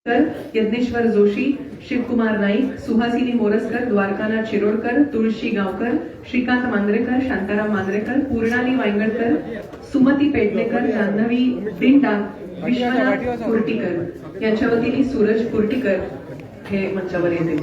यज्ञेश्वर जोशी, शिवकुमार नाईक, सुहासिनी मोरसकर, द्वारकानाथ शिरोडकर, तुळशी गावकर, श्रीकांत मांद्रेकर, शांताराम मांद्रेकर, पूर्णाली वांगडकर, सुमती पेडणेकर, जान्हवी दिंडा, विश्वनाथ कुर्टीकर यांच्या वतीने सूरज कुर्टीकर हे मंचावर येतील.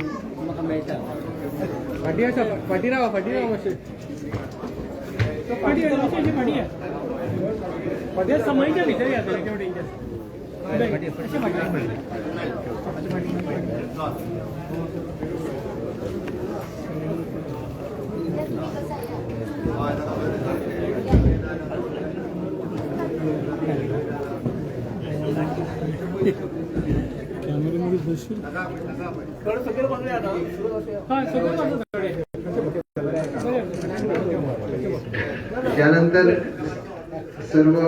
त्यानंतर सर्व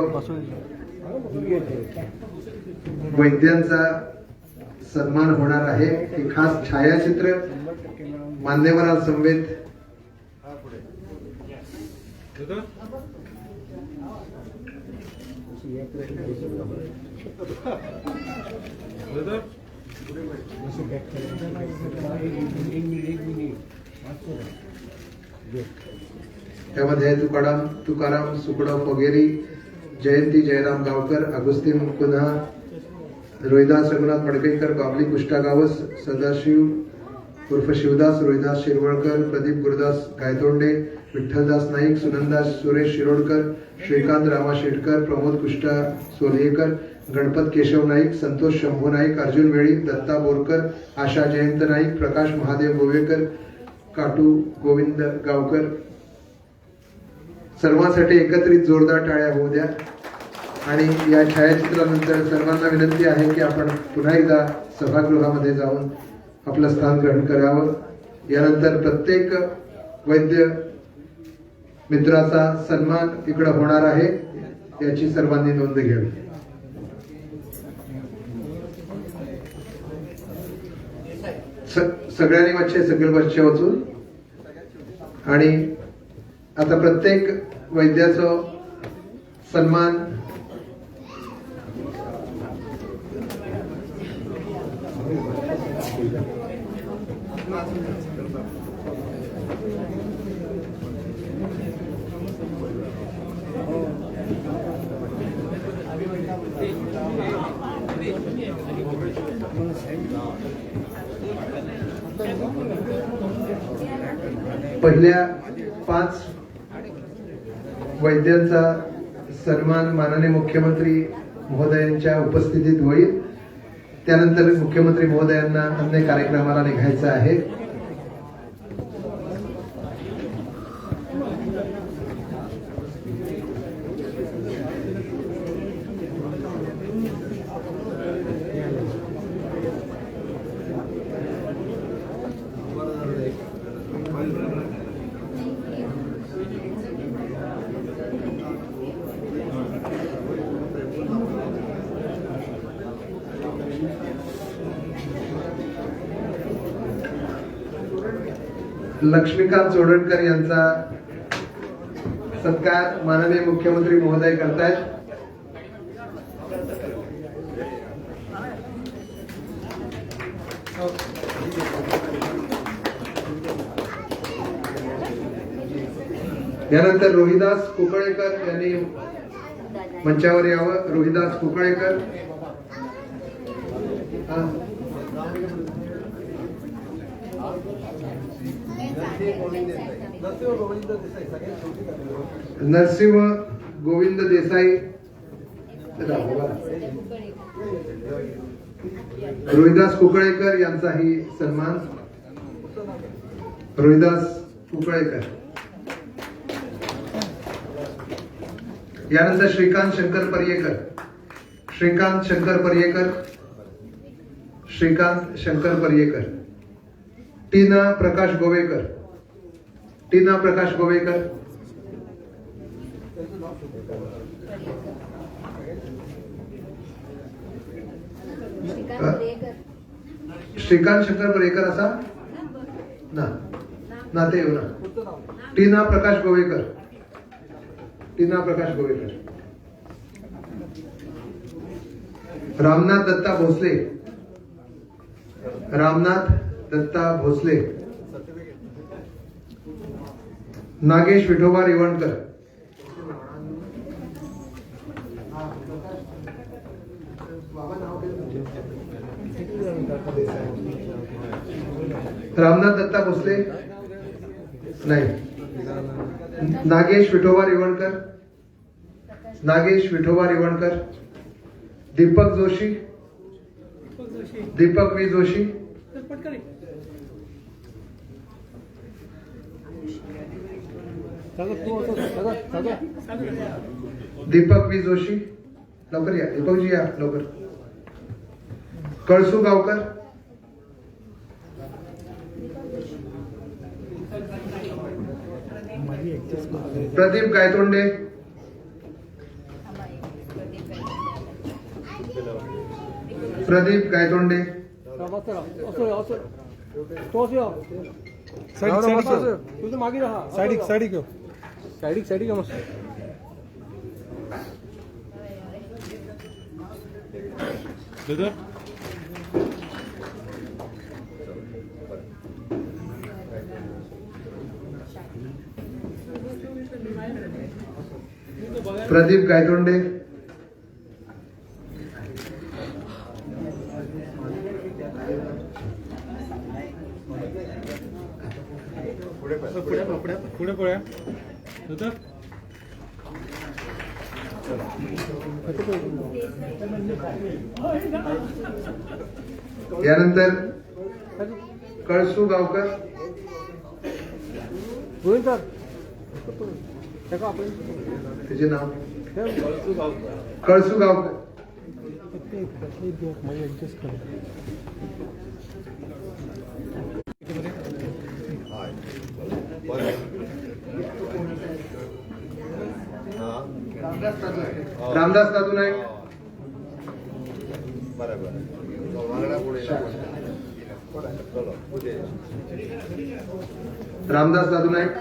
वैद्यांचा सन्मान होणार आहे. एक खास छायाचित्र मान्यवरांसमवेत त्यामध्ये तुकाराम सुकडव वगैरे, जयंती जयराम गावकर, अगुस्तीन कुन्हा, रोहिदास रघुनाथ मडकईकर, बाबली कुष्टागावस, सदाशिव उर्फ शिवदास रोहिदास शिरवळकर, प्रदीप गुरुदास गायतोंडे, विठ्ठलदास नाईक, सुनंदा सुरेश शिरोडकर, श्रीकांत रामा शेटकर, प्रमोद कुष्टा सोलहेकर, गणपत केशव नाईक, संतोष शंभू नाईक, अर्जुन वेळी, दत्ता बोरकर, आशा जयंत नाईक, प्रकाश महादेव गोवेकर, काटू गोविंद गावकर. सर्वांसाठी एकत्रित जोरदार टाळ्या होऊ द्या. आणि या छायाचित्रानंतर सर्वांना विनंती आहे की आपण पुन्हा एकदा सभागृहामध्ये जाऊन आपलं स्थान ग्रहण करावं. यानंतर प्रत्येक वैद्य मित्राचा सन्मान इकडे होणार आहे, याची सर्वांनी नोंद घ्यावी. सगळ्यांनी मच्छे सगळे बच्चे वाचून. आणि आता प्रत्येक वैद्याचं सन्मान पहिल्या 5 वैद्यांचा सन्मान माननीय मुख्यमंत्री महोदयांच्या उपस्थितीत होईल. त्यानंतर मुख्यमंत्री महोदयांना अन्य कार्यक्रमाला निघायचं आहे. लक्ष्मीकांत चोडणकर यांचा सत्कार माननीय मुख्यमंत्री महोदय करतायत. यानंतर रोहिदास कुकळेकर यांनी मंचावर यावं. रोहिदास कुकळेकर. नरसिंह गोविंद देसाई. रोहिदास कुकळेकर यांचाही सन्मान. रोहिदास कुकळेकर. यानंतर श्रीकांत शंकर पर्येकर. श्रीकांत शंकर पर्येकर. श्रीकांत शंकर पर्येकर. टीना प्रकाश गोवेकर. टीना प्रकाश गोवेकर. श्रीकांत शंकर पर्येकर असा ना ते येऊ ना. टीना प्रकाश गोवेकर. टीना प्रकाश गोवेकर. रामनाथ दत्ता भोसले. रामनाथ दत्ता भोसले, नागेश विठोबा रेवणकर, रामनाथ दत्ता भोसले नाही, नागेश विठोबा रेवणकर, नागेश विठोबा रेवणकर, दीपक जोशी, दीपक वी जोशी, दीपक वी जोशी, लवकर या दीपकजी, या लवकर. कळसू गावकर, प्रदीप गायतोंडे, प्रदीप गायतोंडे, मागे राहा. साईडिक साईडिक साईडिक साईडिक मस्त. प्रदीप गायतोंडे, पुढे पळ्या. यानंतर कळसू गावकर, त्याचे नाव कळसू गावकर, रामदास दादू नाईक, रामदास दादू नाईक,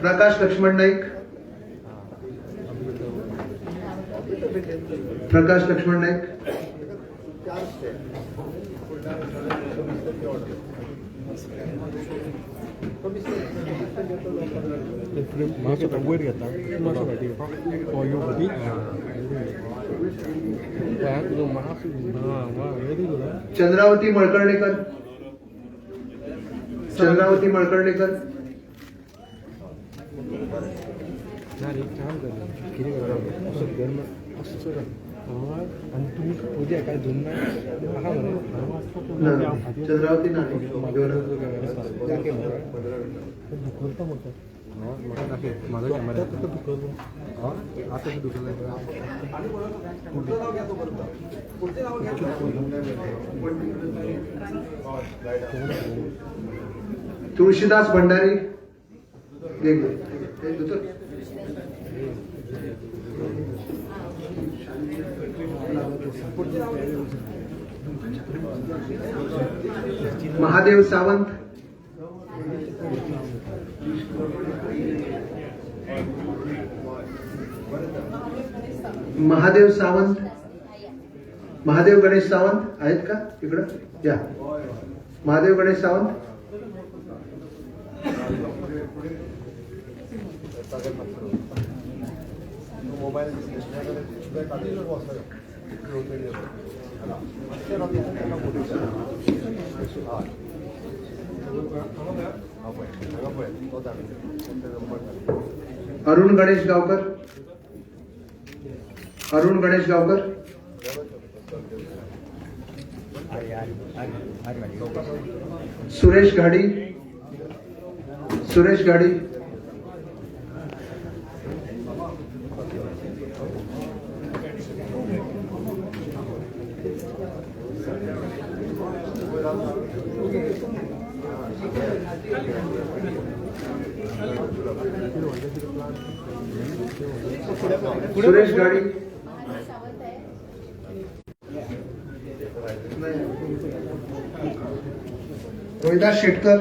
प्रकाश लक्ष्मण नाईक, प्रकाश लक्ष्मण नाईक, मागच्या वर घेता चंद्रावती मळकर्णीकर, चंद्रावती मळकर्णीकर, आणि तुम्ही पूजा काय दोन चंद्रावती नाही दुखवता मोठं माझा कॅमेरा दुखवतो आता दुखवलं. तुळशीदास भंडारी, महादेव सावंत, महादेव सावंत, महादेव गणेश सावंत आहेत का इकडं? या महादेव गणेश सावंत, अरुण गणेश गावकर, अरुण गणेश गावकर, सुरेश घाडी, सुरेश घाडी, सुरेश गाडी, रोहिदास शेटकर,